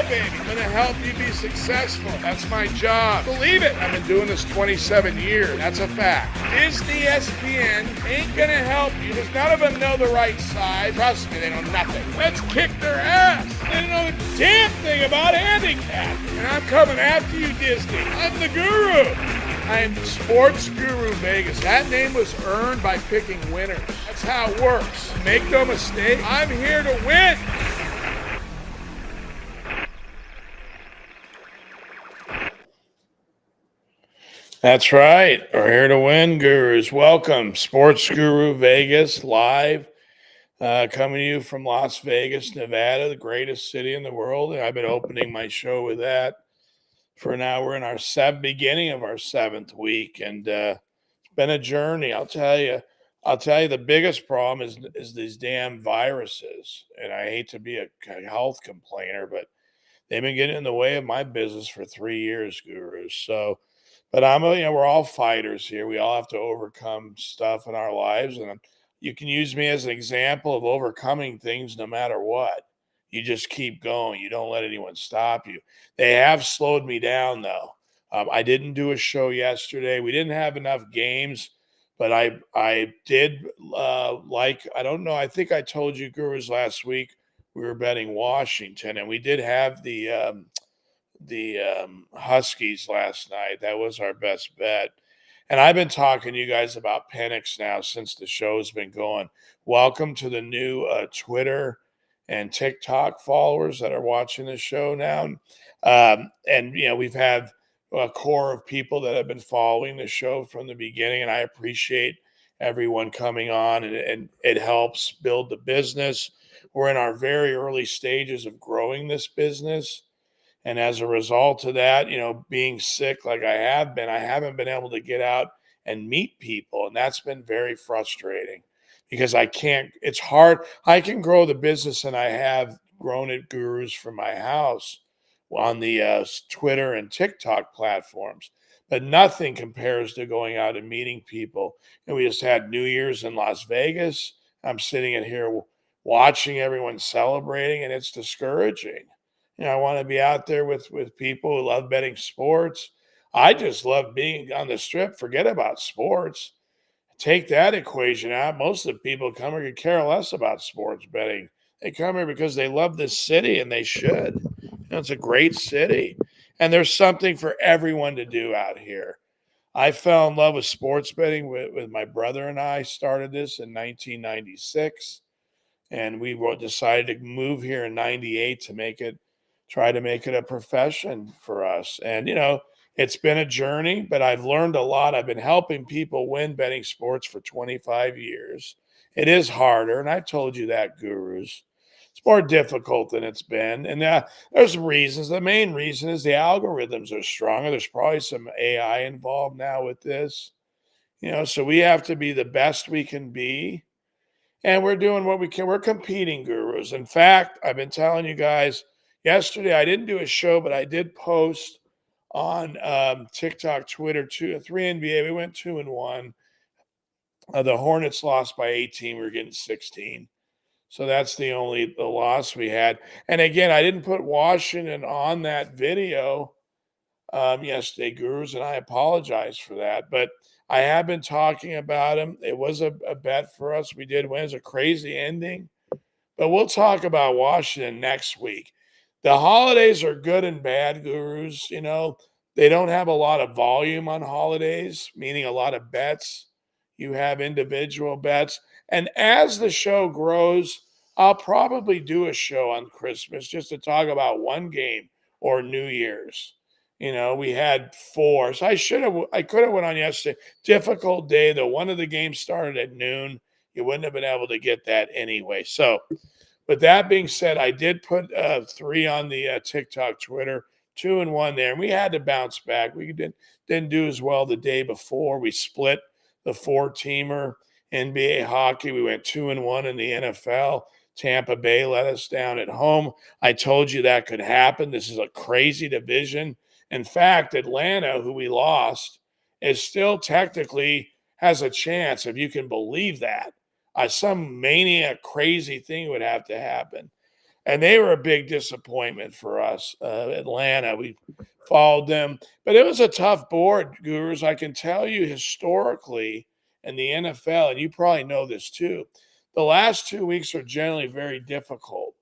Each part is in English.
baby. I'm going to help you be successful. That's my job. Believe it. I've been doing this 27 years. That's a fact. Disney ESPN ain't going to help you because none of them know the right side. Trust me, they know nothing. Let's kick their ass. They don't know the damn thing about handicap. And I'm coming after you, Disney. I'm the guru. I am Sportsguru.vegas. That name was earned by picking winners. That's how it works. Make no mistake, I'm here to win. That's right. We're here to win, gurus. Welcome. Sports Guru Vegas live, coming to you from Las Vegas, Nevada, the greatest city in the world. And I've been opening my show with that for now. We're in our beginning of our 7th week, and it's been a journey. I'll tell you, the biggest problem is these damn viruses. And I hate to be a health complainer, but they've been getting in the way of my business for 3 years, gurus. So, but we're all fighters here. We all have to overcome stuff in our lives, and you can use me as an example of overcoming things no matter what. You just keep going. You don't let anyone stop you. They have slowed me down, though. I didn't do a show yesterday. We didn't have enough games, but I did I don't know. I think I told you, gurus, last week we were betting Washington, and we did have the Huskies last night. That was our best bet. And I've been talking to you guys about Penix now since the show's been going. Welcome to the new Twitter and TikTok followers that are watching the show now. And we've had a core of people that have been following the show from the beginning, and I appreciate everyone coming on, and it helps build the business. We're in our very early stages of growing this business. And as a result of that, being sick like I have been, I haven't been able to get out and meet people. And that's been very frustrating because it's hard. I can grow the business, and I have grown it, gurus, from my house on the Twitter and TikTok platforms. But nothing compares to going out and meeting people. And we just had New Year's in Las Vegas. I'm sitting in here watching everyone celebrating, and it's discouraging. I want to be out there with people who love betting sports. I just love being on the strip. Forget about sports. Take that equation out. Most of the people come here could care less about sports betting. They come here because they love this city, and they should. It's a great city. And there's something for everyone to do out here. I fell in love with sports betting with my brother, and I started this in 1996. And we decided to move here in 98 to try to make it a profession for us. And, it's been a journey, but I've learned a lot. I've been helping people win betting sports for 25 years. It is harder, and I told you that, gurus. It's more difficult than it's been. And there's reasons. The main reason is the algorithms are stronger. There's probably some AI involved now with this. So we have to be the best we can be. And we're doing what we can. We're competing, gurus. In fact, I've been telling you guys, yesterday I didn't do a show, but I did post on TikTok, Twitter, 3 NBA. We went 2-1. The Hornets lost by 18. We were getting 16. So that's the loss we had. And again, I didn't put Washington on that video yesterday, gurus, and I apologize for that. But I have been talking about him. It was a bet for us. We did win. It's a crazy ending. But we'll talk about Washington next week. The holidays are good and bad, gurus. They don't have a lot of volume on holidays, meaning a lot of bets. You have individual bets. And as the show grows, I'll probably do a show on Christmas just to talk about one game or New Year's. We had 4. So I could have went on yesterday. Difficult day, though. One of the games started at noon. You wouldn't have been able to get that anyway. So, but that being said, I did put 3 on the TikTok, Twitter, 2-1 there. And we had to bounce back. We didn't do as well the day before. We split the 4-teamer NBA hockey. We went 2-1 in the NFL. Tampa Bay let us down at home. I told you that could happen. This is a crazy division. In fact, Atlanta, who we lost, is still technically has a chance, if you can believe that. Some maniac crazy thing would have to happen. and they were a big disappointment for us. Atlanta, we followed them, but it was a tough board, Gurus. I can tell you historically in the NFL, and you probably know this too, the last 2 weeks are generally very difficult.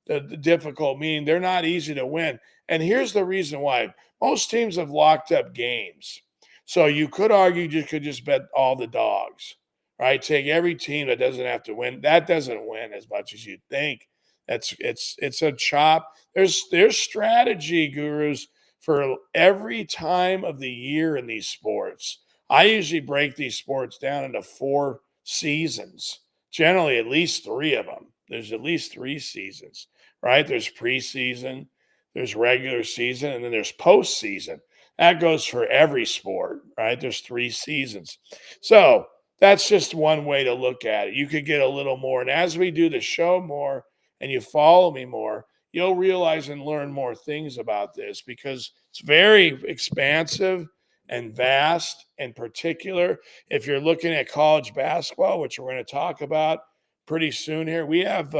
The difficult meaning they're not easy to win. And here's the reason why. Most teams have locked up games. So you could argue you could just bet all the dogs, right? Take every team that doesn't have to win. That doesn't win as much as you'd think. It's a chop. There's strategy, Gurus, for every time of the year in these sports. I usually break these sports down into 4 seasons, generally at least 3 of them. There's at least 3 seasons, right? There's preseason, there's regular season, and then there's postseason. That goes for every sport, right? There's 3 seasons. So that's just one way to look at it. You could get a little more. And as we do the show more and you follow me more, you'll realize and learn more things about this because it's very expansive and vast. In particular, if you're looking at college basketball, which we're going to talk about pretty soon here, we have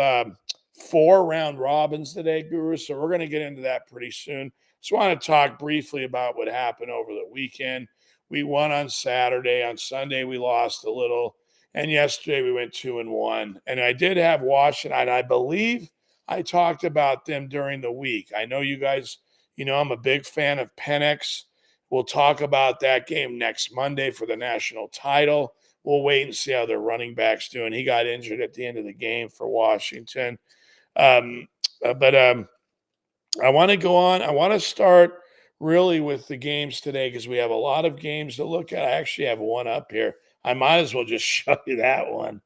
4 round robins today, Guru. So we're going to get into that pretty soon. Just want to talk briefly about what happened over the weekend. We won on Saturday. On Sunday, we lost a little. And yesterday, we went 2-1. And I did have Washington. And I believe I talked about them during the week. I know you guys, I'm a big fan of Penix. We'll talk about that game next Monday for the national title. We'll wait and see how their running back's doing. He got injured at the end of the game for Washington. But I want to go on. I want to start really with the games today because we have a lot of games to look at. I actually have one up here. I might as well just show you that one.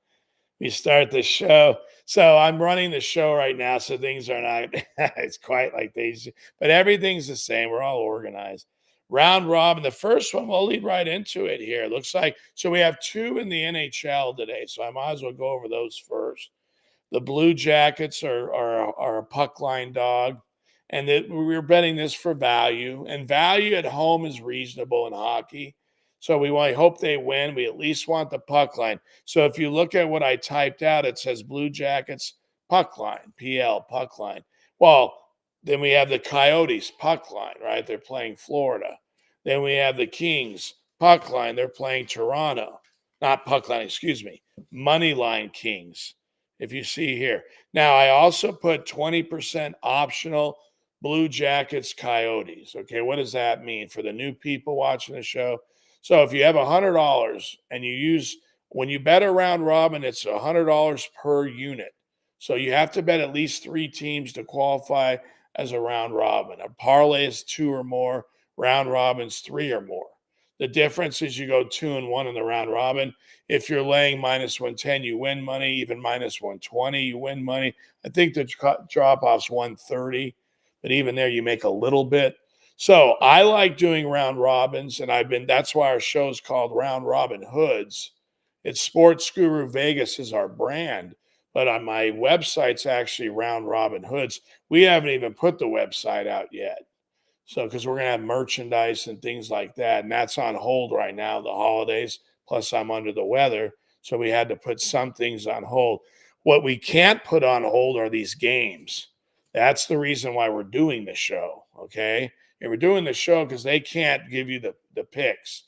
We start the show. So I'm running the show right now, so things are not, it's quite like these, but everything's the same. We're all organized. Round robin. The first one, we'll lead right into it here. It looks like, so we have 2 in the NHL today, so I might as well go over those first. The Blue Jackets are a puck line dog, and we're betting this for value. And value at home is reasonable in hockey. So we hope they win. We at least want the puck line. So if you look at what I typed out, it says Blue Jackets puck line, PL puck line. Well, then we have the Coyotes puck line, right? They're playing Florida. Then we have the Kings puck line. They're playing Toronto. Not puck line, excuse me. Money line Kings, if you see here. Now, I also put 20% optional Blue Jackets Coyotes. Okay, what does that mean for the new people watching the show? So if you have $100 and you use, when you bet a round robin, it's $100 per unit. So you have to bet at least 3 teams to qualify as a round robin. A parlay is 2 or more, round robins 3 or more. The difference is you go 2-1 in the round robin. If you're laying minus 110, you win money. Even minus 120, you win money. I think the drop off's 130, but even there, you make a little bit. So I like doing round robins, and that's why our show is called Round Robin Hoods. It's Sportsguru.vegas is our brand, but on my website's actually Round Robin Hoods. We haven't even put the website out yet. So, because we're going to have merchandise and things like that. And that's on hold right now, the holidays. Plus, I'm under the weather. So, we had to put some things on hold. What we can't put on hold are these games. That's the reason why we're doing the show. Okay. And we're doing the show because they can't give you the picks.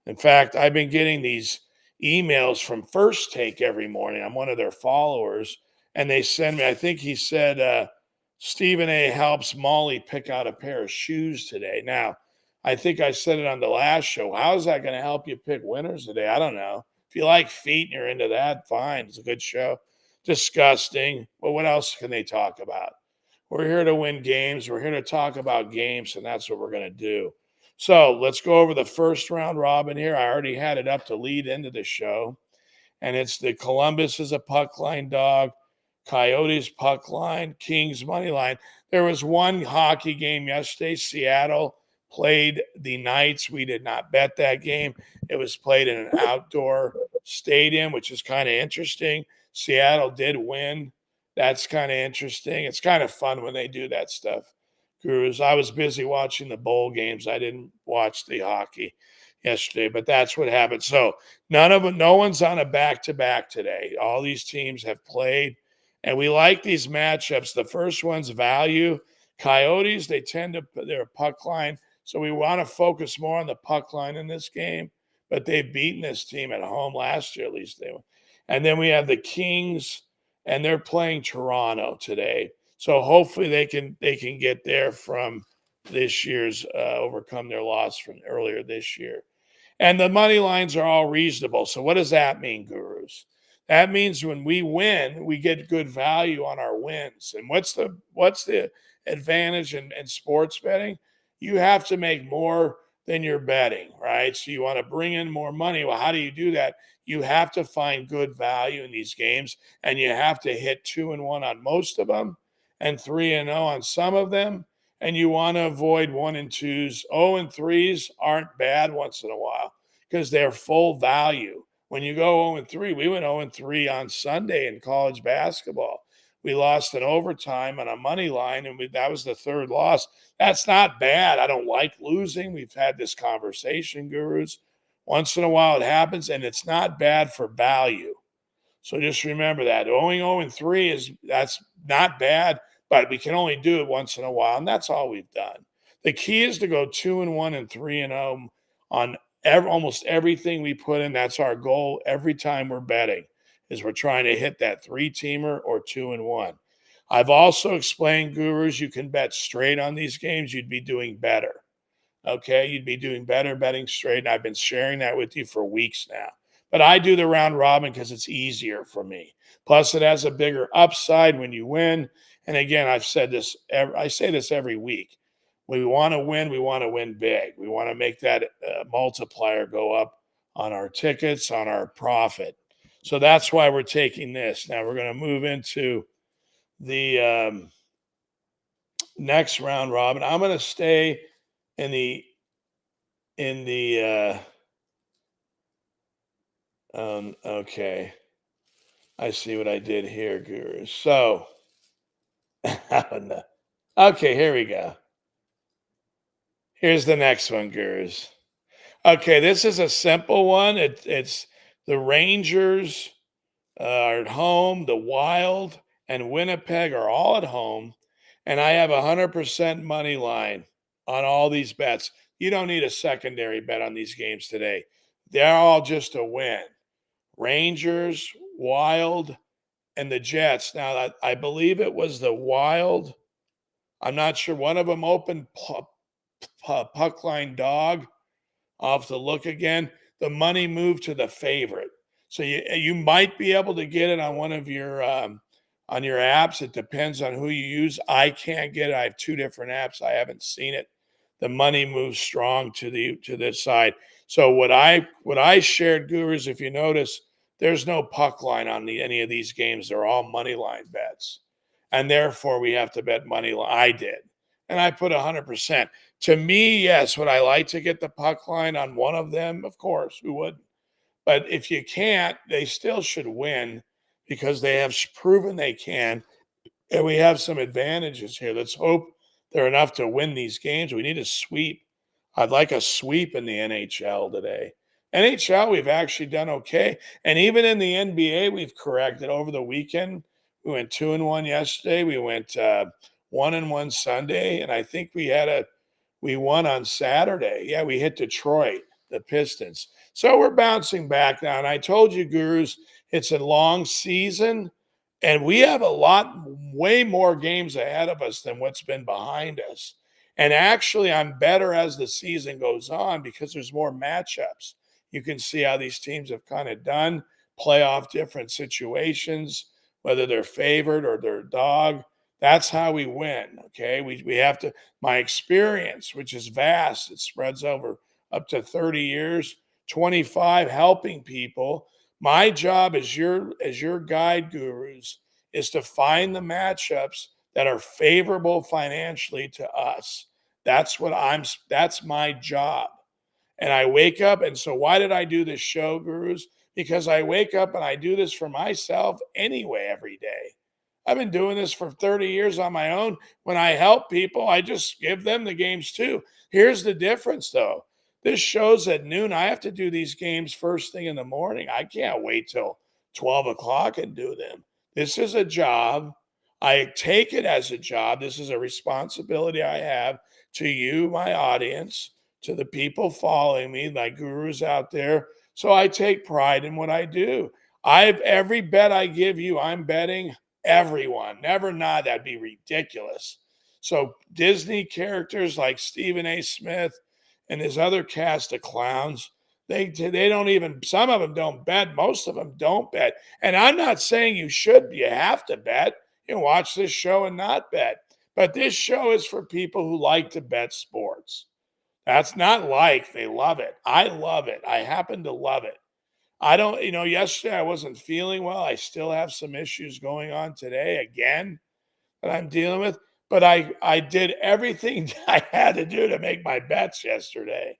In fact, I've been getting these emails from First Take every morning. I'm one of their followers. And they send me, I think he said, Stephen A helps Molly pick out a pair of shoes today. Now, I think I said it on the last show. How is that going to help you pick winners today? I don't know. If you like feet and you're into that, fine. It's a good show. Disgusting. But what else can they talk about? We're here to win games. We're here to talk about games, and that's what we're going to do. So let's go over the first round robin here. I already had it up to lead into the show. And it's the Columbus is a puck line dog. Coyotes puck line, Kings money line. There was one hockey game yesterday. Seattle played the Knights. We did not bet that game. It was played in an outdoor stadium, which is kind of interesting. Seattle did win. That's kind of interesting. It's kind of fun when they do that stuff. Gurus, I was busy watching the bowl games. I didn't watch the hockey yesterday, but that's what happened. So no one's on a back-to-back today. All these teams have played. And we like these matchups. The first one's value. Coyotes, they're a puck line. So we want to focus more on the puck line in this game. But they've beaten this team at home last year, at least they were. And then we have the Kings, and they're playing Toronto today. So hopefully they can get there from this year's overcome their loss from earlier this year. And the money lines are all reasonable. So what does that mean, gurus? That means when we win, we get good value on our wins. And what's the advantage in sports betting? You have to make more than you're betting, right? So you want to bring in more money. Well, how do you do that? You have to find good value in these games, and you have to hit 2-1 on most of them and 3-0 on some of them. And you want to avoid 1-2s. 0-3s aren't bad once in a while because they're full value. When you go 0-3, we went 0-3 on Sunday in college basketball. We lost in overtime on a money line, and that was the third loss. That's not bad. I don't like losing. We've had this conversation, gurus. Once in a while it happens, and it's not bad for value. So just remember that. Going 0-3 that's not bad, but we can only do it once in a while, and that's all we've done. The key is to go 2-1 and 3-0 on almost everything we put in. That's our goal every time we're betting, is we're trying to hit that 3-teamer or 2-1. I've also explained, gurus, you can bet straight on these games. You'd be doing better. Okay, you'd be doing better betting straight. And I've been sharing that with you for weeks now. But I do the round robin because it's easier for me. Plus, it has a bigger upside when you win. And again, I say this every week. We want to win. We want to win big. We want to make that multiplier go up on our tickets, on our profit. So that's why we're taking this. Now we're going to move into the next round robin. I'm going to stay in the okay. I see what I did here, Guru. So, okay, here we go. Here's the next one, Gurus. Okay, this is a simple one. It's the Rangers are at home, the Wild and Winnipeg are all at home, and I have 100% money line on all these bets. You don't need a secondary bet on these games today. They're all just a win. Rangers, Wild, and the Jets. Now, I believe it was the Wild. I'm not sure. One of them opened puck line dog. I'll have to look again. The money moved to the favorite. So you might be able to get it on one of your on your apps. It depends on who you use. I can't get it. I have two different apps. I haven't seen it. The money moves strong to this side. So what I shared, gurus, if you notice, there's no puck line on any of these games. They're all money line bets, and therefore we have to bet money line. I did, and I put 100%. To me, yes, would I like to get the puck line on one of them? Of course, who wouldn't? But if you can't, they still should win because they have proven they can. And we have some advantages here. Let's hope they're enough to win these games. We need a sweep. I'd like a sweep in the NHL today. NHL, we've actually done okay. And even in the NBA, we've corrected over the weekend. We went 2-1 yesterday. We went 1-1 Sunday. And I think we won on Saturday. Yeah, we hit Detroit, the Pistons. So we're bouncing back now. And I told you, gurus, it's a long season. And we have way more games ahead of us than what's been behind us. And actually, I'm better as the season goes on because there's more matchups. You can see how these teams have kind of done, play off different situations, whether they're favored or they're dog. That's how we win. Okay. We have to, my experience, which is vast, it spreads over up to 30 years, 25 helping people. My job as your guide, gurus, is to find the matchups that are favorable financially to us. That's my job. And I wake up, and so why did I do this show, gurus? Because I wake up and I do this for myself anyway every day. I've been doing this for 30 years on my own. When I help people, I just give them the games too. Here's the difference, though. This show's at noon. I have to do these games first thing in the morning. I can't wait till 12 o'clock and do them. This is a job. I take it as a job. This is a responsibility I have to you, my audience, to the people following me, my gurus out there. So I take pride in what I do. I've every bet I give you, I'm betting everyone. Never not. That'd be ridiculous. So Disney characters like Stephen A. Smith and his other cast of clowns, they don't even, some of them don't bet. Most of them don't bet. And I'm not saying you have to bet. You can watch this show and not bet. But this show is for people who like to bet sports. That's not like they love it. I love it. I happen to love it. I don't, yesterday I wasn't feeling well. I still have some issues going on today again that I'm dealing with. But I did everything I had to do to make my bets yesterday.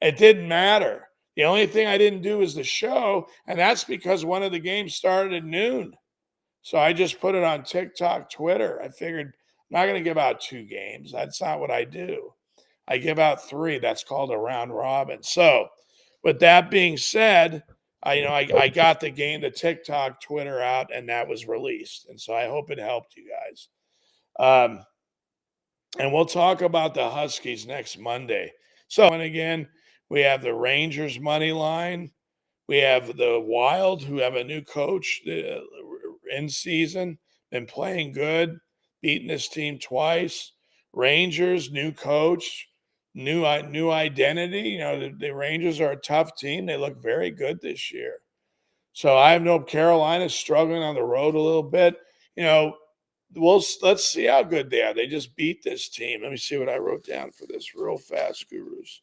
It didn't matter. The only thing I didn't do was the show, and that's because one of the games started at noon. So I just put it on TikTok, Twitter. I figured I'm not going to give out 2 games. That's not what I do. I give out 3. That's called a round robin. So with that being said, I got the TikTok, Twitter out, and that was released. And so I hope it helped you guys. And we'll talk about the Huskies next Monday. So, and again, we have the Rangers money line. We have the Wild, who have a new coach in season, been playing good, beating this team twice. Rangers, new coach, new identity. The Rangers are a tough team. They look very good this year. So I have no Carolina struggling on the road a little bit. Let's see how good they are. They just beat this team. Let me see what I wrote down for this real fast, Gurus.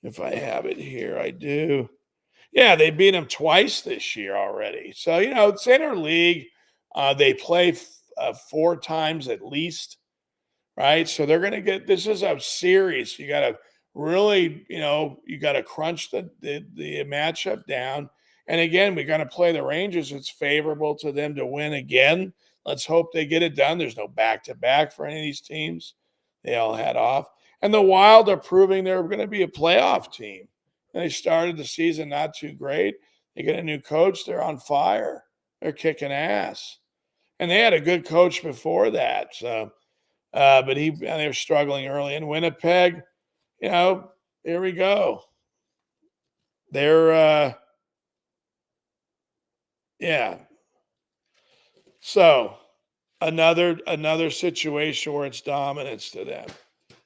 If I have it here, I do. Yeah, they beat them twice this year already. So, it's interleague. They play 4 times at least, right? So they're going to get, this is a series. You got to really, you got to crunch the matchup down. And again, we're going to play the Rangers. It's favorable to them to win again. Let's hope they get it done. There's no back-to-back for any of these teams. They all had off. And the Wild are proving they're going to be a playoff team. They started the season not too great. They get a new coach. They're on fire. They're kicking ass. And they had a good coach before that. So, but they were struggling early in Winnipeg. Here we go. They're, yeah. So another situation where it's dominance to them.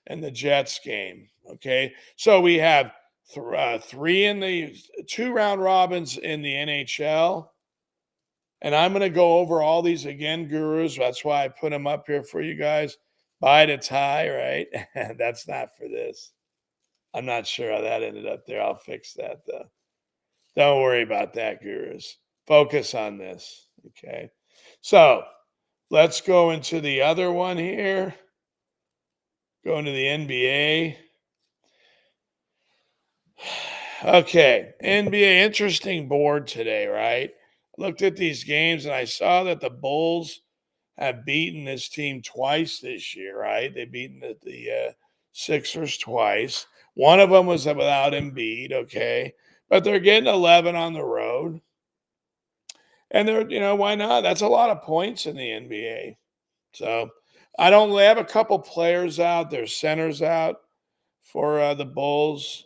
And the Jets game. Okay. So we have 3 in the 2 round robins in the NHL. And I'm going to go over all these again, Gurus. That's why I put them up here for you guys. Buy to tie, right? That's not for this. I'm not sure how that ended up there. I'll fix that, though. Don't worry about that, Gurus. Focus on this. Okay. So let's go into the other one here. Going to the NBA. Okay, NBA, interesting board today, right? Looked at these games and I saw that the Bulls have beaten this team twice this year, right? They've beaten the Sixers twice. One of them was without Embiid, okay? But they're getting 11 on the road. And why not? That's a lot of points in the NBA. So they have a couple players out. There's centers out for the Bulls.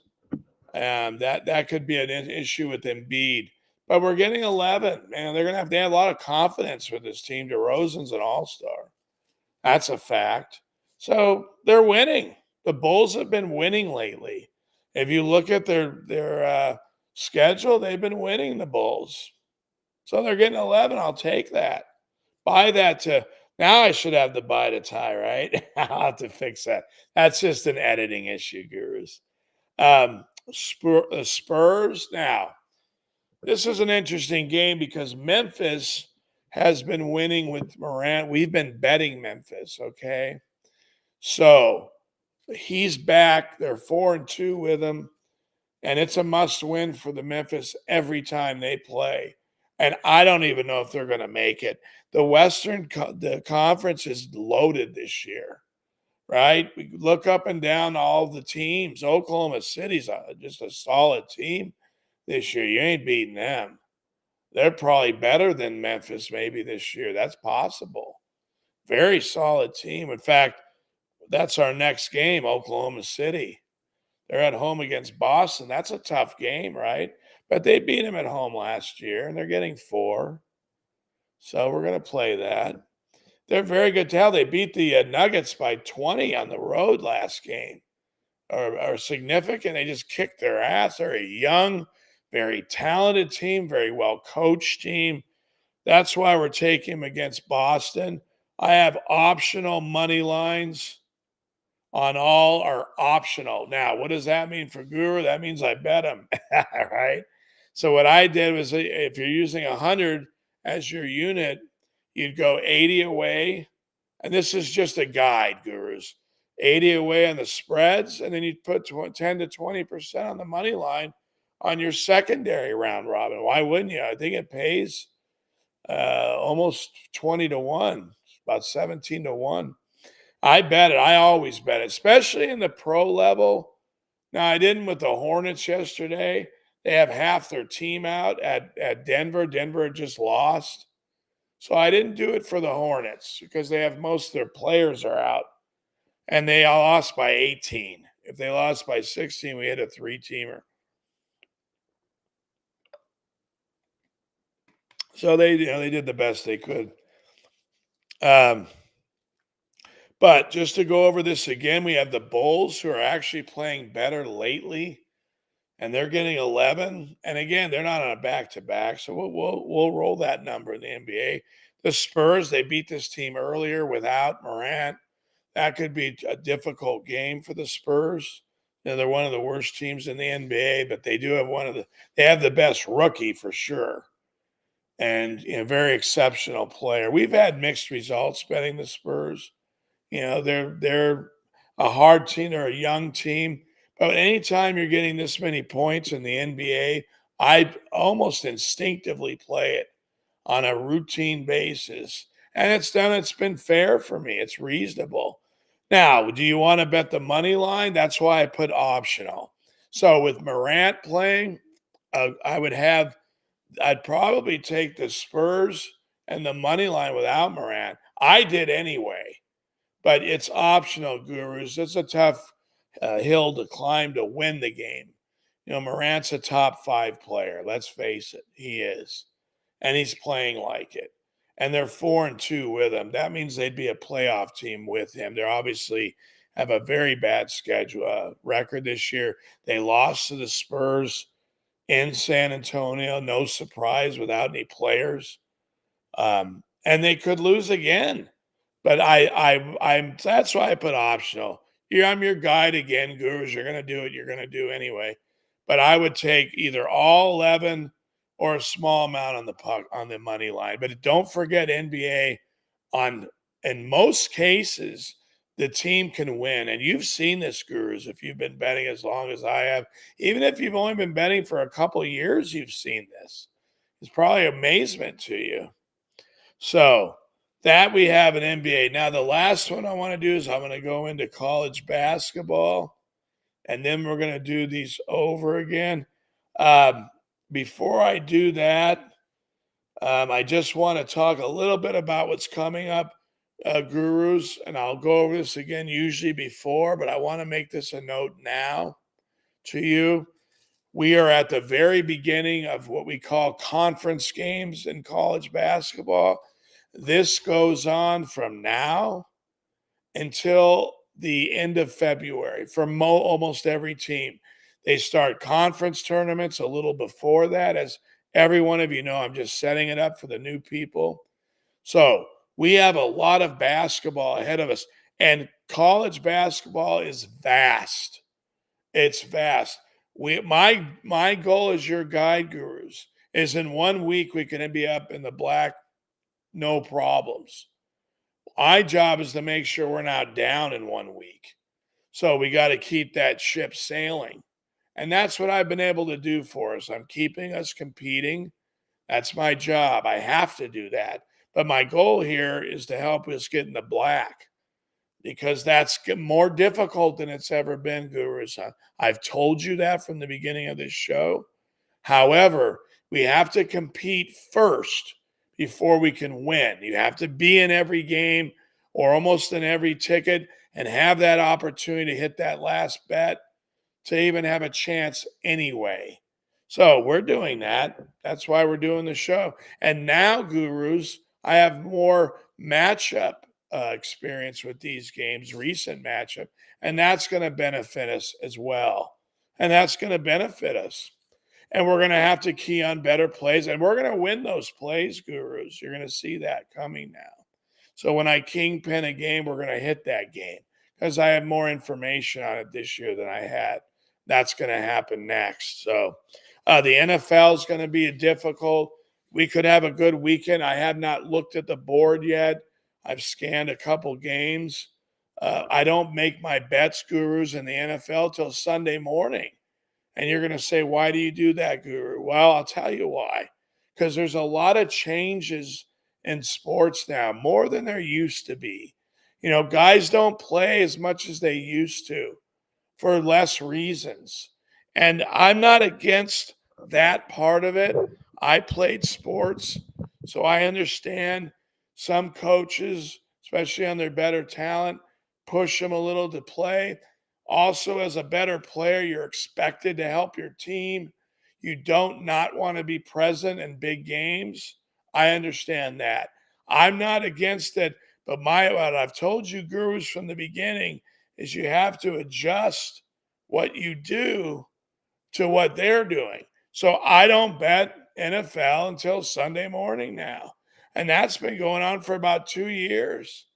That could be an issue with Embiid. But we're getting 11, man. They have a lot of confidence with this team. DeRozan's an all-star. That's a fact. So they're winning. The Bulls have been winning lately. If you look at their schedule, they've been winning, the Bulls. So they're getting 11. I'll take that. Buy that to now. I should have the buy to tie, right? I'll have to fix that. That's just an editing issue, Gurus. Spurs. Now, this is an interesting game because Memphis has been winning with Morant. We've been betting Memphis, okay? So he's back. They're 4-2 with him, and it's a must-win for the Memphis every time they play. And I don't even know if they're going to make it. The conference is loaded this year. Right? We look up and down all the teams. Oklahoma City's just a solid team this year. You ain't beating them. They're probably better than Memphis maybe this year. That's possible. Very solid team. In fact, that's our next game, Oklahoma City. They're at home against Boston. That's a tough game, right? But they beat them at home last year, and they're getting 4. So we're going to play that. They're very good tell. They beat the Nuggets by 20 on the road last game, or significant. They just kicked their ass. They're a young, very talented team, very well coached team. That's why we're taking them against Boston. I have optional money lines on all are optional. Now, what does that mean for Guru? That means I bet them, right? So what I did was, if you're using 100 as your unit, you'd go 80 away, and this is just a guide, Gurus. 80 away on the spreads, and then you'd put 10 to 20% on the money line on your secondary round robin. Why wouldn't you? I think it pays almost 20 to 1, about 17 to 1. I bet it. I always bet it, especially in the pro level. Now, I didn't with the Hornets yesterday. They have half their team out at Denver. Denver just lost. So I didn't do it for the Hornets because they have most of their players are out. And they all lost by 18. If they lost by 16, we had a 3-teamer. So they did the best they could. But just to go over this again, we have the Bulls who are actually playing better lately, and they're getting 11. And again, they're not on a back-to-back, so we'll roll that number in the NBA. The Spurs, they beat this team earlier without Morant. That could be a difficult game for the Spurs. They're one of the worst teams in the NBA, but they do have they have the best rookie for sure, and very exceptional player. We've had mixed results betting the Spurs. They're a hard team. They're a young team. But anytime you're getting this many points in the NBA, I almost instinctively play it on a routine basis. And it's been fair for me. It's reasonable. Now, do you want to bet the money line? That's why I put optional. So with Morant playing, I'd probably take the Spurs and the money line without Morant. I did anyway, but it's optional, Gurus. It's a tough hill to climb to win the game. Morant's a top 5 player. Let's face it, he is, and he's playing like it. And they're 4-2 with him. That means they'd be a playoff team with him. They're obviously have a very bad schedule record this year. They lost to the Spurs in San Antonio. No surprise without any players. And they could lose again. But I'm that's why I put optional. I'm your guide again, Gurus. You're gonna do what you're gonna do anyway. But I would take either all 11 or a small amount on the puck on the money line. But don't forget NBA in most cases, the team can win. And you've seen this, Gurus, if you've been betting as long as I have. Even if you've only been betting for a couple of years, you've seen this. It's probably amazement to you. So that we have an NBA. Now, the last one I want to do is I'm going to go into college basketball, and then we're going to do these over again. Before I do that, I just want to talk a little bit about what's coming up, Gurus, and I'll go over this again usually before, but I want to make this a note now to you. We are at the very beginning of what we call conference games in college basketball. This goes on from now until the end of February for almost every team. They start conference tournaments a little before that. As every one of you know, I'm just setting it up for the new people. So we have a lot of basketball ahead of us, and college basketball is vast. It's vast. My goal as your guide, Gurus, is in 1 week we can be up in the black, no problems. My job is to make sure we're not down in 1 week. So we got to keep that ship sailing. And that's what I've been able to do for us. I'm keeping us competing. That's my job. I have to do that. But my goal here is to help us get in the black, because that's more difficult than it's ever been, Gurus. I've told you that from the beginning of this show. However, We have to compete first before we can win. You have to be in every game or almost in every ticket and have that opportunity to hit that last bet to even have a chance anyway. So we're doing that. That's why we're doing the show. And now, gurus, I have more matchup experience with these games, recent matchup, and that's going to benefit us as well. And that's going to benefit us. And we're going to have to key on better plays, and we're going to win those plays, gurus. You're going to see that coming now. So when I kingpin a game, we're going to hit that game because I have more information on it this year than I had. That's going to happen next. So the NFL is going to be difficult. We could have a good weekend. I have not looked at the board yet. I've scanned a couple games. I don't make my bets, gurus, in the NFL till Sunday morning. And you're going to say, why do you do that, Guru? Well, I'll tell you why. Because there's a lot of changes in sports now, more than there used to be. You know, guys don't play as much as they used to for less reasons. And I'm not against that part of it. I played sports, so I understand some coaches, especially on their better talent, push them a little to play. Also, as a better player, you're expected to help your team. You don't not want to be present in big games. I understand that. I'm not against it, but what I've told you, gurus, from the beginning is you have to adjust what you do to what they're doing. So I don't bet NFL until Sunday morning now. And that's been going on for about 2 years.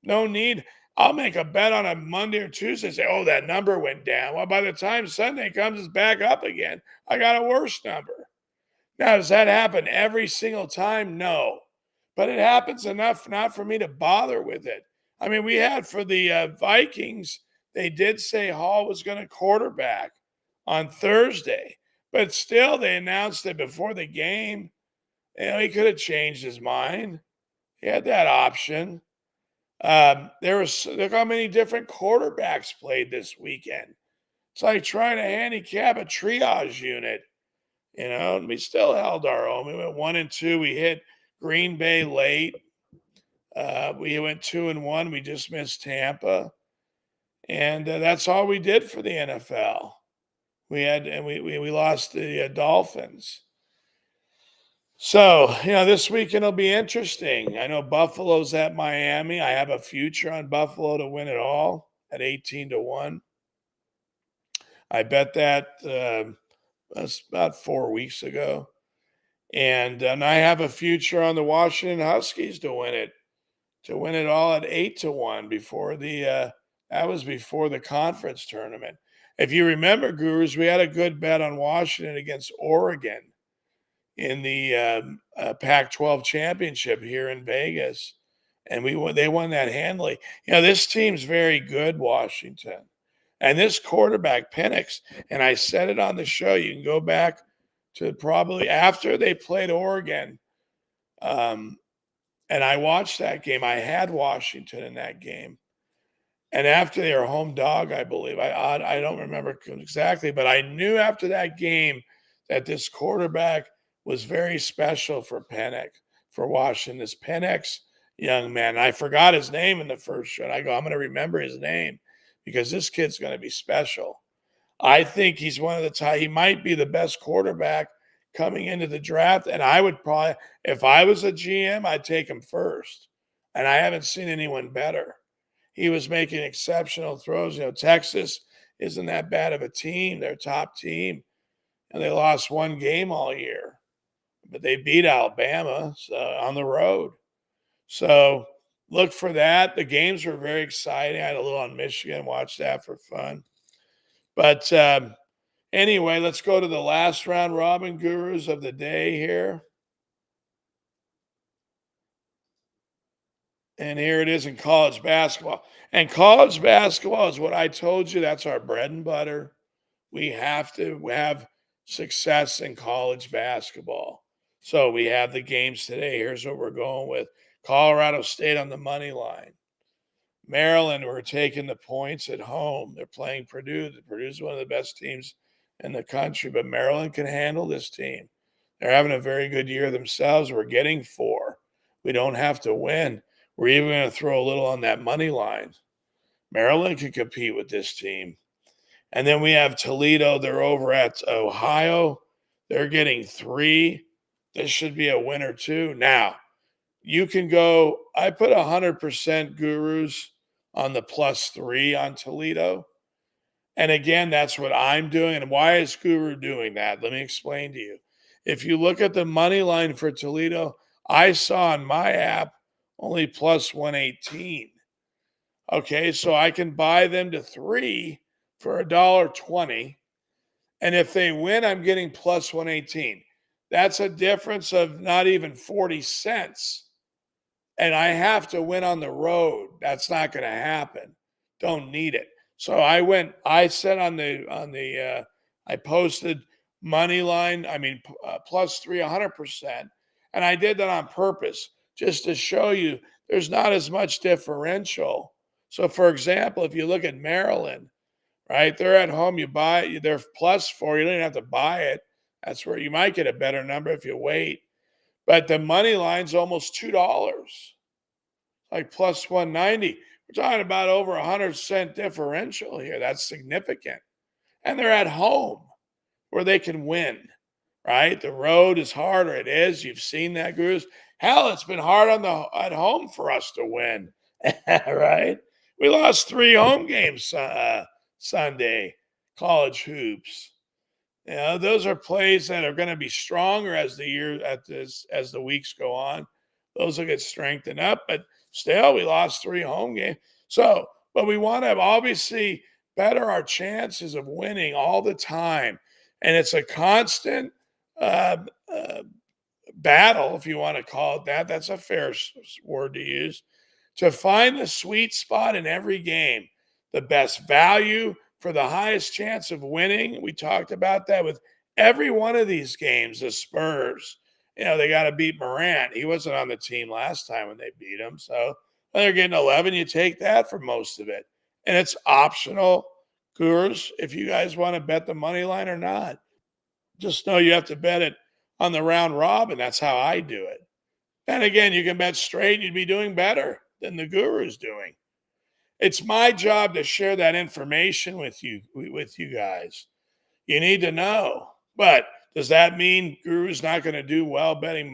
No need. I'll make a bet on a Monday or Tuesday and say, oh, that number went down. Well, by the time Sunday comes, it's back up again. I got a worse number. Now, does that happen every single time? No. But it happens enough not for me to bother with it. I mean, we had for the Vikings, they did say Hall was going to quarterback on Thursday, but still they announced it before the game. You know, he could have changed his mind. He had that option. Look how many different quarterbacks played this weekend. It's like trying to handicap a triage unit. You know, and we still held our own. We went 1-2. We hit Green Bay late. We went 2-1. We just missed Tampa, and that's all we did for the NFL. We lost the Dolphins. So this weekend will be interesting. I know Buffalo's at Miami. I have a future on Buffalo to win it all at 18-1. I bet that that's about 4 weeks ago. And I have a future on the Washington Huskies to win it all at 8-1 before that was before the conference tournament. If you remember, gurus, we had a good bet on Washington against Oregon in the Pac-12 championship here in Vegas, and they won that handily. This team's very good, Washington, and this quarterback Penix. And I said it on the show. You can go back to probably after they played Oregon. And I watched that game. I had Washington in that game. And after they were home dog, I believe. I don't remember exactly, but I knew after that game that this quarterback was very special for Washington. This Penix young man. I forgot his name in the first show. I'm going to remember his name because this kid's going to be special. I think he's one of the top. He might be the best quarterback coming into the draft. And I would probably, if I was a GM, I'd take him first. And I haven't seen anyone better. He was making exceptional throws. Texas isn't that bad of a team. They're a top team. And they lost one game all year. But they beat Alabama on the road. So look for that. The games were very exciting. I had a little on Michigan. Watched that for fun. But anyway, let's go to the last round robin, gurus, of the day here. And here it is in college basketball. And college basketball is what I told you. That's our bread and butter. We have to have success in college basketball. So we have the games today. Here's what we're going with. Colorado State on the money line. Maryland, we're taking the points at home. They're playing Purdue. Purdue's one of the best teams in the country, but Maryland can handle this team. They're having a very good year themselves. We're getting 4. We don't have to win. We're even going to throw a little on that money line. Maryland can compete with this team. And then we have Toledo. They're over at Ohio. They're getting 3. This should be a winner too. Now, you can go, I put 100% gurus on the +3 on Toledo. And again, that's what I'm doing. And why is Guru doing that? Let me explain to you. If you look at the money line for Toledo, I saw on my app only +118. Okay, so I can buy them to 3 for $1.20. And if they win, I'm getting +118. That's a difference of not even 40 cents. And I have to win on the road. That's not going to happen. Don't need it. So I said I posted money line, +3, 100%. And I did that on purpose just to show you there's not as much differential. So for example, if you look at Maryland, right, they're at home, you buy it, they're +4, you don't even have to buy it. That's where you might get a better number if you wait. But the money line's almost $2. Like +190. We're talking about over 100-cent differential here. That's significant. And they're at home where they can win, right? The road is harder. It is. You've seen that, Gurus. Hell, it's been hard at home for us to win, right? We lost 3 home games Sunday, college hoops. Those are plays that are going to be stronger as as the weeks go on. Those will get strengthened up, but still, we lost 3 home games. So, but we want to obviously better our chances of winning all the time, and it's a constant uh, uh, battle, if you want to call it that. That's a fair word to use, to find the sweet spot in every game, the best value for the highest chance of winning. We talked about that with every one of these games. The Spurs, they got to beat Morant. He wasn't on the team last time when they beat him. So they're getting 11. You take that for most of it. And it's optional, Gurus, if you guys want to bet the money line or not. Just know you have to bet it on the round robin. That's how I do it. And again, you can bet straight, you'd be doing better than the Guru's doing. It's my job to share that information with you guys. You need to know. But does that mean Guru's not going to do well betting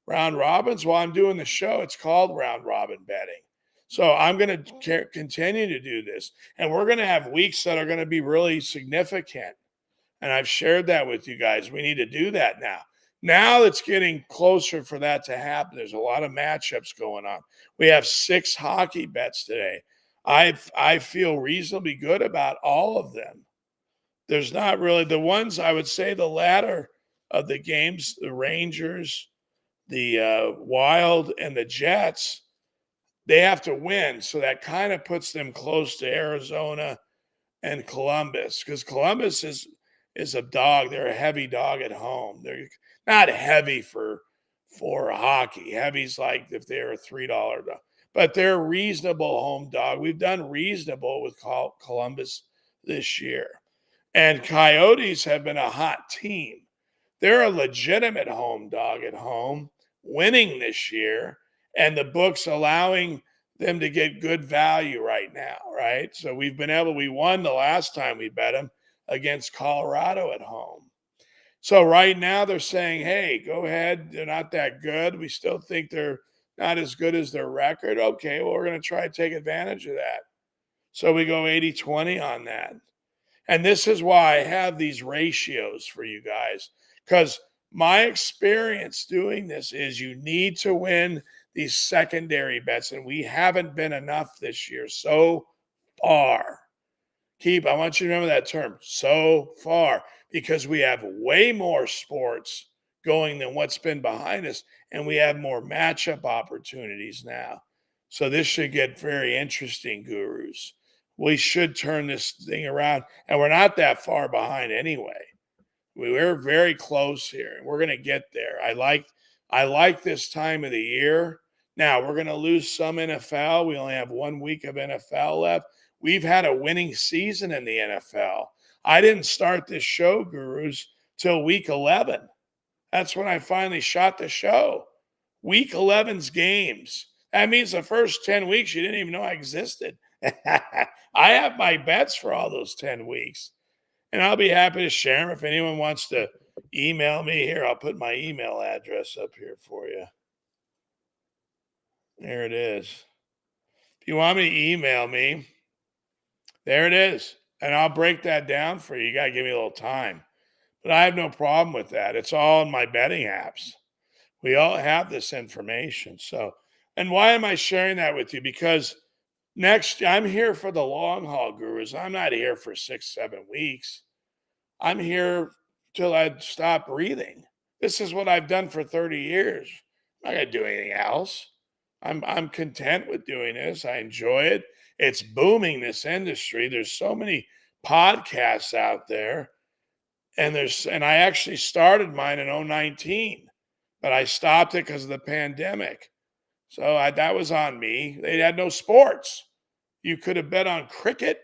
round robins? Well, I'm doing the show. It's called Round Robin Betting. So I'm going to continue to do this. And we're going to have weeks that are going to be really significant. And I've shared that with you guys. We need to do that now. Now it's getting closer for that to happen. There's a lot of matchups going on. We have 6 hockey bets today. I feel reasonably good about all of them. There's not really the ones, I would say the latter of the games, the Rangers, the Wild, and the Jets, they have to win. So that kind of puts them close to Arizona and Columbus, because Columbus is a dog. They're a heavy dog at home. They're not heavy for hockey. Heavy's like if they're a $3 dog, but they're a reasonable home dog. We've done reasonable with Columbus this year. And Coyotes have been a hot team. They're a legitimate home dog at home, winning this year, and the book's allowing them to get good value right now, right? So we won the last time we bet them against Colorado at home. So right now they're saying, hey, go ahead. They're not that good. We still think they're not as good as their record. Okay, well, we're going to try to take advantage of that. So we go 80-20 on that. And this is why I have these ratios for you guys, because my experience doing this is you need to win these secondary bets, and we haven't been enough this year so far. I want you to remember that term, so far, because we have way more sports going than what's been behind us, and we have more matchup opportunities now. So this should get very interesting, Gurus. We should turn this thing around, and we're not that far behind anyway. We're very close here, and we're going to get there. I like this time of the year. Now, we're going to lose some NFL. We only have 1 week of NFL left. We've had a winning season in the NFL. I didn't start this show, Gurus, till week 11. That's when I finally shot the show. Week 11's games. That means the first 10 weeks you didn't even know I existed. I have my bets for all those 10 weeks. And I'll be happy to share them. If anyone wants to email me here, I'll put my email address up here for you. There it is. If you want me to email me, there it is. And I'll break that down for you. You got to give me a little time. But I have no problem with that. It's all in my betting apps. We all have this information. So, and why am I sharing that with you? Because I'm here for the long haul, gurus. I'm not here for 6-7 weeks. I'm here till I stop breathing. This is what I've done for 30 years. I'm not gonna do anything else. I'm content with doing this. I enjoy it. It's booming, this industry. There's so many podcasts out there. And I actually started mine in 2019, but I stopped it because of the pandemic. So that was on me. They had no sports. You could have bet on cricket,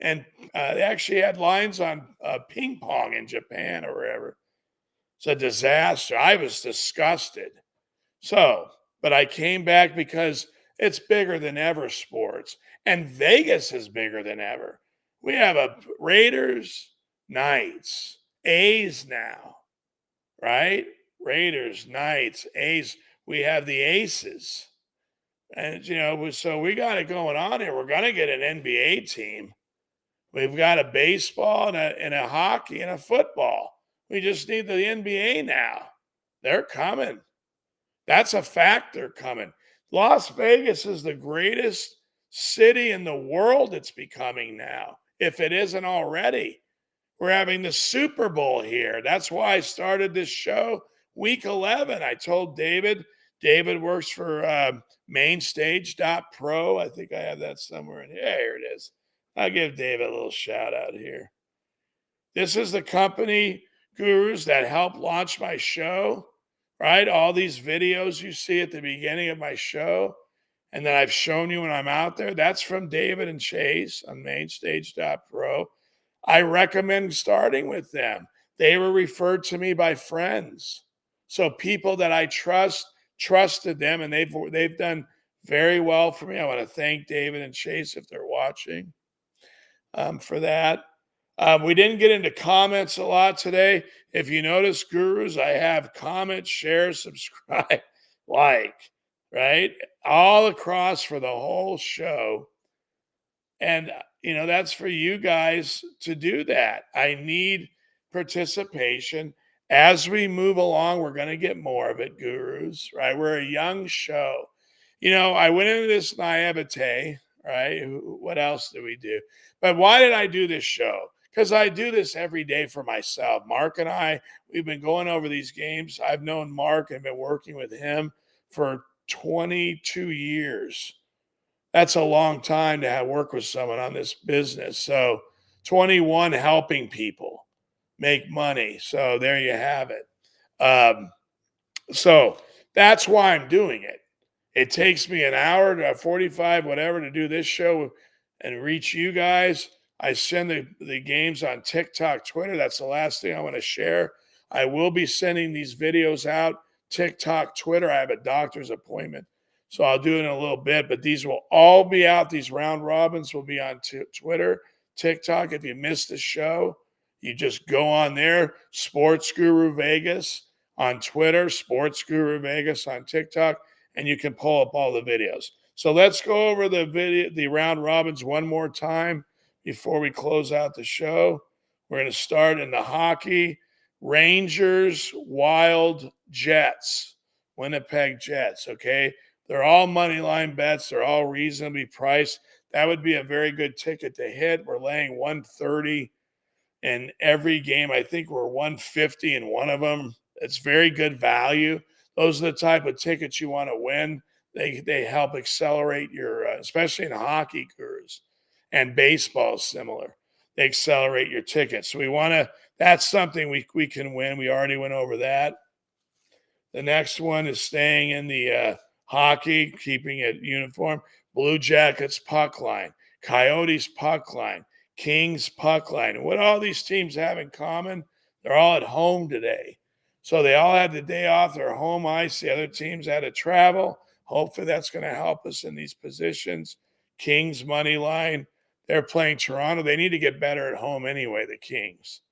and they actually had lines on ping pong in Japan or wherever. It's a disaster. I was disgusted. So, but I came back because it's bigger than ever, sports. And Vegas is bigger than ever. We have a Raiders, Knights, A's now, right? Raiders, Knights, A's. We have the Aces. And, so we got it going on here. We're going to get an NBA team. We've got a baseball and a hockey and a football. We just need the NBA now. They're coming. That's a fact. They're coming. Las Vegas is the greatest city in the world it's becoming now, if it isn't already. We're having the Super Bowl here. That's why I started this show week 11. I told David. David works for mainstage.pro. I think I have that somewhere in here. Here it is. I'll give David a little shout out here. This is the company, gurus, that helped launch my show, right? All these videos you see at the beginning of my show and that I've shown you when I'm out there, that's from David and Chase on mainstage.pro. I recommend starting with them. They were referred to me by friends. So people that I trusted them, and they've done very well for me. I want to thank David and Chase if they're watching for that. We didn't get into comments a lot today. If you notice, gurus, I have comment, share, subscribe, like, right? All across for the whole show. And, that's for you guys to do that. I need participation. As we move along, we're going to get more of it, gurus, right? We're a young show. I went into this naivete, right? What else do we do? But why did I do this show? Because I do this every day for myself. Mark and I, we've been going over these games. I've known Mark and been working with him for 22 years. That's a long time to have work with someone on this business. So 21 helping people make money. So there you have it. So that's why I'm doing it. It takes me an hour to 45, whatever, to do this show and reach you guys. I send the games on TikTok, Twitter. That's the last thing I want to share. I will be sending these videos out, TikTok, Twitter. I have a doctor's appointment, so I'll do it in a little bit. But these will all be out. These round robins will be on Twitter, TikTok. If you missed the show, you just go on there, Sportsguru.vegas on Twitter, Sportsguru.vegas on TikTok, and you can pull up all the videos. So let's go over the round robins one more time before we close out the show. We're going to start in the hockey. Rangers, Wild, Jets, Winnipeg Jets, okay? They're all money line bets. They're all reasonably priced. That would be a very good ticket to hit. We're laying 130 in every game. I think we're 150 in one of them. It's very good value. Those are the type of tickets you want to win. They help accelerate your, especially in hockey, gurus, and baseball is similar. They accelerate your tickets. So we want to. That's something we can win. We already went over that. The next one is staying in the hockey, keeping it uniform. Blue Jackets puck line, Coyotes puck line, Kings puck line. And what all these teams have in common, they're all at home today. So they all had the day off. They're home ice. The other teams had to travel. Hopefully that's going to help us in these positions. Kings money line. They're playing Toronto. They need to get better at home anyway, the Kings.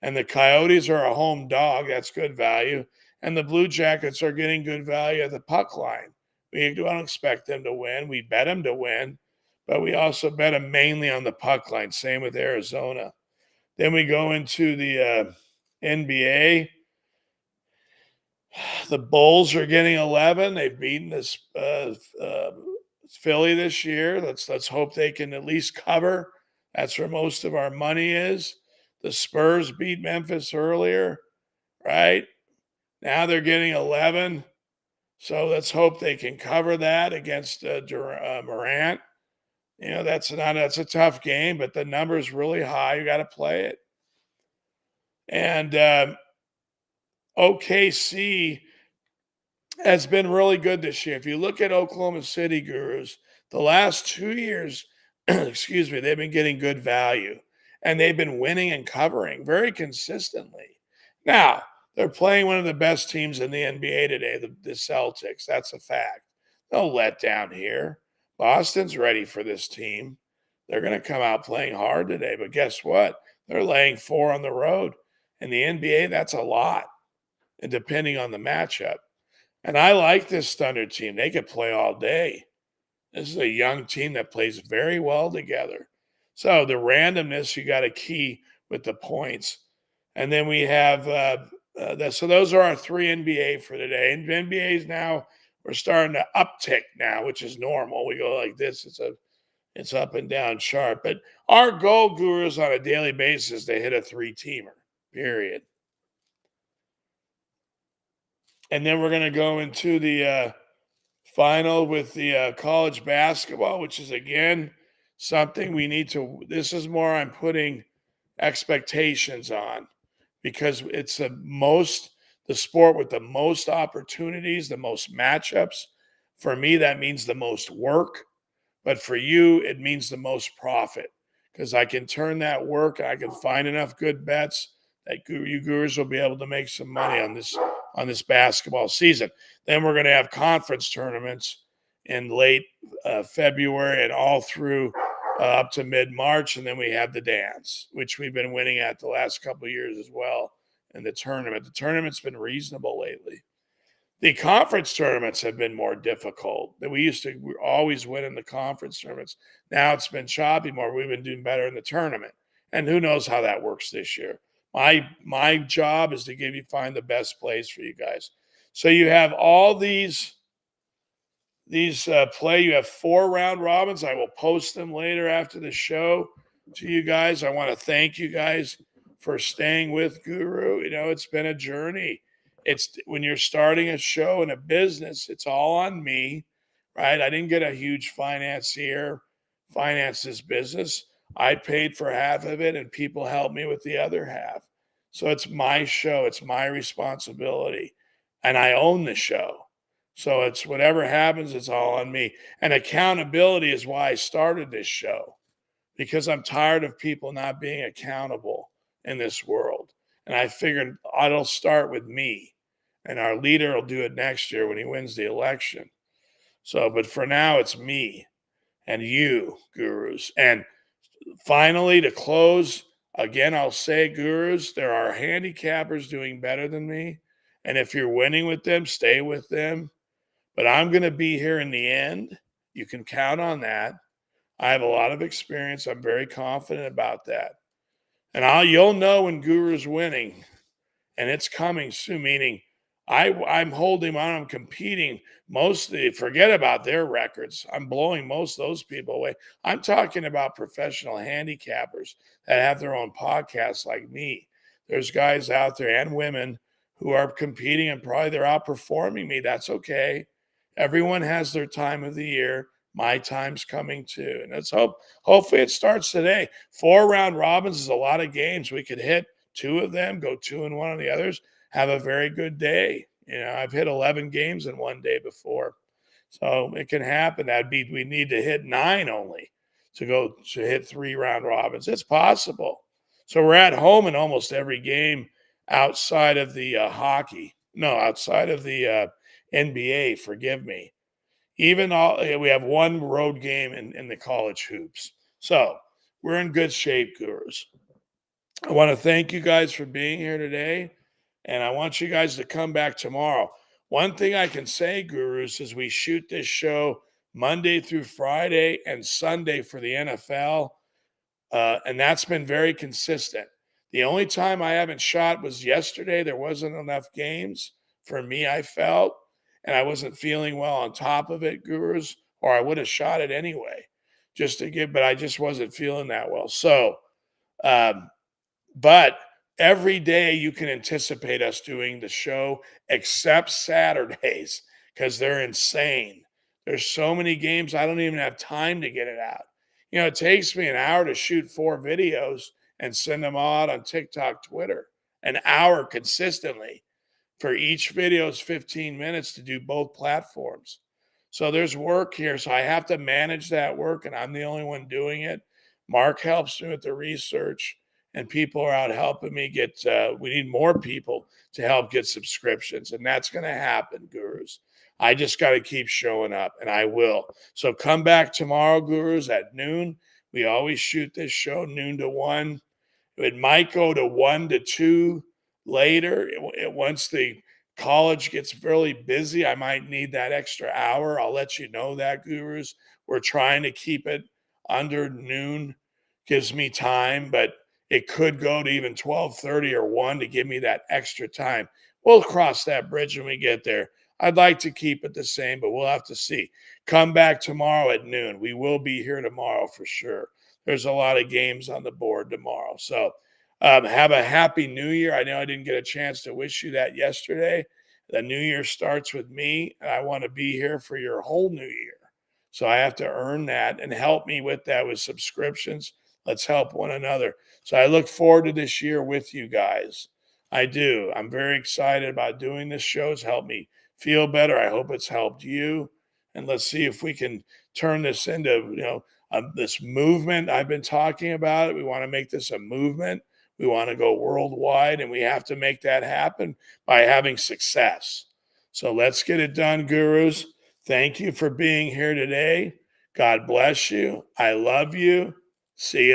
And the Coyotes are a home dog. That's good value. And the Blue Jackets are getting good value at the puck line. We don't expect them to win. We bet them to win, but we also bet them mainly on the puck line. Same with Arizona. Then we go into the NBA. The Bulls are getting 11. They've beaten this Philly this year. Let's hope they can at least cover. That's where most of our money is. The Spurs beat Memphis earlier, right? Now they're getting 11. So let's hope they can cover that against Morant. That's a tough game, but the number's really high. You got to play it. And OKC has been really good this year. If you look at Oklahoma City, Gurus, the last 2 years, excuse me, they've been getting good value. And they've been winning and covering very consistently. Now, they're playing one of the best teams in the NBA today, the Celtics. That's a fact. No letdown here. Boston's ready for this team. They're going to come out playing hard today. But guess what? They're laying 4 on the road. In the NBA, that's a lot. And depending on the matchup. And I like this Thunder team. They could play all day. This is a young team that plays very well together. So the randomness, you got a key with the points. And then we have, so those are our 3 NBA for today. And NBA's now, we're starting to uptick now, which is normal. We go like this. It's up and down sharp. But our goal, Gurus, on a daily basis, they hit a 3-teamer, period. And then we're going to go into the final with the college basketball, which is, again, something we need to – this is more I'm putting expectations on because it's the sport with the most opportunities, the most matchups. For me, that means the most work. But for you, it means the most profit because I can turn that work. I can find enough good bets that you Gurus will be able to make some money on this basketball season. Then we're going to have conference tournaments in late February and all through up to mid-March. And then we have the dance, which we've been winning at the last couple of years as well. And the tournament. The tournament's been reasonable lately. The conference tournaments have been more difficult. We used to always win in the conference tournaments. Now it's been choppy more. We've been doing better in the tournament. And who knows how that works this year. My job is to find the best plays for you guys. So you have all these play. You have 4 round robins. I will post them later after the show to you guys. I want to thank you guys for staying with Guru. It's been a journey. It's when you're starting a show and a business, it's all on me, right? I didn't get a huge financier finance this business. I paid for half of it and people helped me with the other half. So it's my show. It's my responsibility. And I own the show. So it's whatever happens, it's all on me. And accountability is why I started this show, because I'm tired of people not being accountable in this world. And I figured it'll start with me. And our leader will do it next year when he wins the election. So, but for now, it's me and you, Gurus. And finally, to close, again, I'll say, Gurus, there are handicappers doing better than me. And if you're winning with them, stay with them. But I'm going to be here in the end. You can count on that. I have a lot of experience. I'm very confident about that. And you'll know when Guru's winning. And it's coming soon, meaning I'm holding on. I'm competing mostly. Forget about their records. I'm blowing most of those people away. I'm talking about professional handicappers that have their own podcasts like me. There's guys out there and women who are competing and probably they're outperforming me. That's okay. Everyone has their time of the year. My time's coming too. And hopefully it starts today. 4 round robins is a lot of games. We could hit 2 of them, go 2-1 on the others, have a very good day. I've hit 11 games in one day before. So it can happen. We need to hit 9 only to hit 3 round robins. It's possible. So we're at home in almost every game outside of the hockey. No, outside of the NBA. Forgive me. Even all we have one road game in the college hoops. So we're in good shape, Gurus. I want to thank you guys for being here today. And I want you guys to come back tomorrow. One thing I can say, Gurus, is we shoot this show Monday through Friday and Sunday for the NFL. And that's been very consistent. The only time I haven't shot was yesterday. There wasn't enough games for me, I felt, and I wasn't feeling well on top of it, Gurus, or I would have shot it anyway, just to give, but I just wasn't feeling that well. So, um, but every day you can anticipate us doing the show except Saturdays because they're insane. There's so many games, I don't even have time to get it out. It takes me an hour to shoot 4 videos and send them all out on TikTok, Twitter, an hour consistently. For each video is 15 minutes to do both platforms. So there's work here. So I have to manage that work, and I'm the only one doing it. Mark helps me with the research, and people are out helping me get. We need more people to help get subscriptions, and that's going to happen, Gurus. I just got to keep showing up, and I will. So come back tomorrow, Gurus, at noon. We always shoot this show noon to 1. It might go to 1 to 2 later. Once the college gets really busy, I might need that extra hour. I'll let you know that, Gurus. We're trying to keep it under noon. Gives me time, but it could go to even 12:30 or 1 to give me that extra time. We'll cross that bridge when we get there. I'd like to keep it the same, but we'll have to see. Come back tomorrow at noon. We will be here tomorrow for sure. There's a lot of games on the board tomorrow. So have a happy new year. I know I didn't get a chance to wish you that yesterday. The new year starts with me, and I want to be here for your whole new year. So I have to earn that, and help me with that with subscriptions. Let's help one another. So I look forward to this year with you guys. I do. I'm very excited about doing this show. It's helped me feel better. I hope it's helped you. And let's see if we can turn this into, this movement. I've been talking about it. We want to make this a movement. We want to go worldwide, and we have to make that happen by having success. So let's get it done, Gurus. Thank you for being here today. God bless you. I love you. See you.